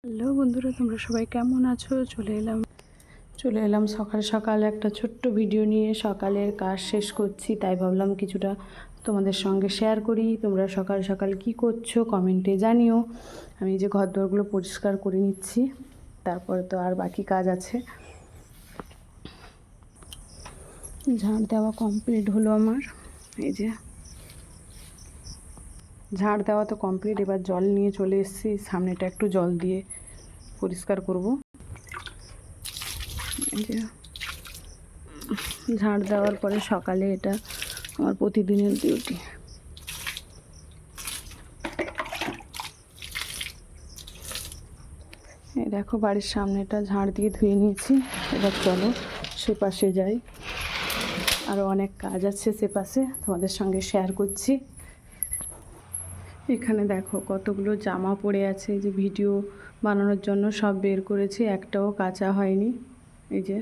Hello বন্ধুরা, তোমরা সবাই কেমন আছো? চলে এলাম সকাল সকাল একটা ছোট্ট ভিডিও নিয়ে। সকালের কাজ শেষ করছি, তাই ভাবলাম কিছুটা তোমাদের সঙ্গে শেয়ার করি। তোমরা সকাল সকাল কি করছো কমেন্টে জানিও। আমি যে ঘরদোরগুলো পরিষ্কার করে নিচ্ছি, তারপরে তো আর বাকি কাজ আছে। ঝাড় দেওয়া কমপ্লিট হলো আমার। এই যে ঝাড় দেওয়া তো কমপ্লিট, এবার জল নিয়ে চলে এসেছি। সামনেটা একটু জল দিয়ে পরিষ্কার করব। এই যে ঝাড় দেওয়ার পরে সকালে এটা আমার প্রতিদিনের ডিউটি। এই দেখো বাড়ির সামনেটা ঝাড় দিয়ে ধুয়ে নিয়েছি। এবার চলো সে পাশে যাই, আরও অনেক কাজ আছে সে পাশে, তোমাদের সঙ্গে শেয়ার করছি। এখানে দেখো কতগুলো জামা পড়ে আছে, যে ভিডিও বানানোর জন্য সব বের করেছি, একটাও কাচা হয়নি। এই যে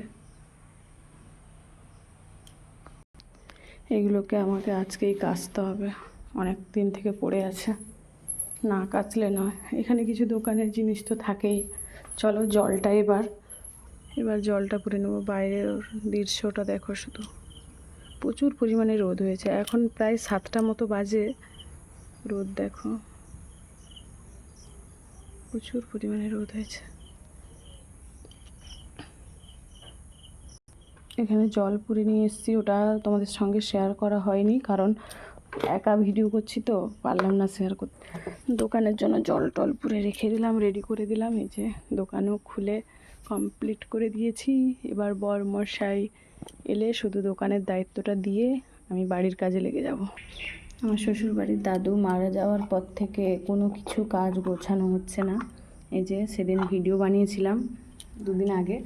এগুলোকে আমাকে আজকেই কাচতে হবে, অনেক দিন থেকে পড়ে আছে, না কাচলে নয়। এখানে কিছু দোকানের জিনিস তো থাকেই। চলো জলটা এবার জলটা পুরে নেবো। বাইরের দৃশ্যটা দেখো, শুধু প্রচুর পরিমাণে রোদ হয়েছে। এখন প্রায় 7টা মতো বাজে, রোদ দেখো, প্রচুর পরিমাণে রোদ হয়েছে। এখানে জল পুরে নিয়ে এসেছি, ওটা তোমাদের সঙ্গে শেয়ার করা হয়নি, কারণ একা ভিডিও করছি তো পারলাম না শেয়ার করতে। দোকানের জন্য জল টল পুরে রেখে দিলাম, রেডি করে দিলাম। এই যে দোকানও খুলে কমপ্লিট করে দিয়েছি। এবার বরমশাই এলে শুধু দোকানের দায়িত্বটা দিয়ে আমি বাড়ির কাজে লেগে যাব। আমার শ্বশুরবাড়ির দাদু মারা যাওয়ার পর থেকে কোনো কিছু কাজ গোছানো হচ্ছে না। এই যে সেদিন ভিডিও বানিয়েছিলাম 2 দিন আগে,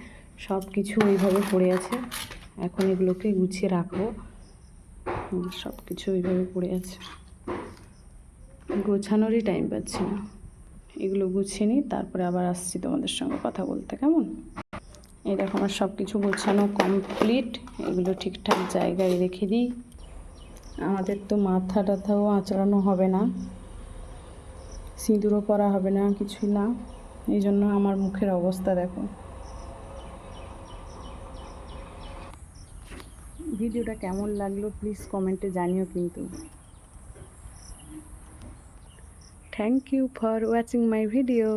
সব কিছু ওইভাবে পড়ে আছে। এখন এগুলোকে গুছিয়ে রাখবো। সব কিছু ওইভাবে পড়ে আছে, গোছানোরই টাইম পাচ্ছি না। এগুলো গুছিয়ে নিই, তারপরে আবার আসছি তোমাদের সঙ্গে কথা বলতে, কেমন? এই দেখো আমার সব কিছু গোছানো কমপ্লিট। এগুলো ঠিকঠাক জায়গায় রেখে দিই। আমাদের তো মাথা টাথাও আঁচড়ানো হবে না, সিঁদুরও পরা হবে না, কিছুই না। এই জন্য আমার মুখের অবস্থা দেখো। ভিডিওটা কেমন লাগলো প্লিজ কমেন্টে জানিও কিন্তু। Thank you for watching my video.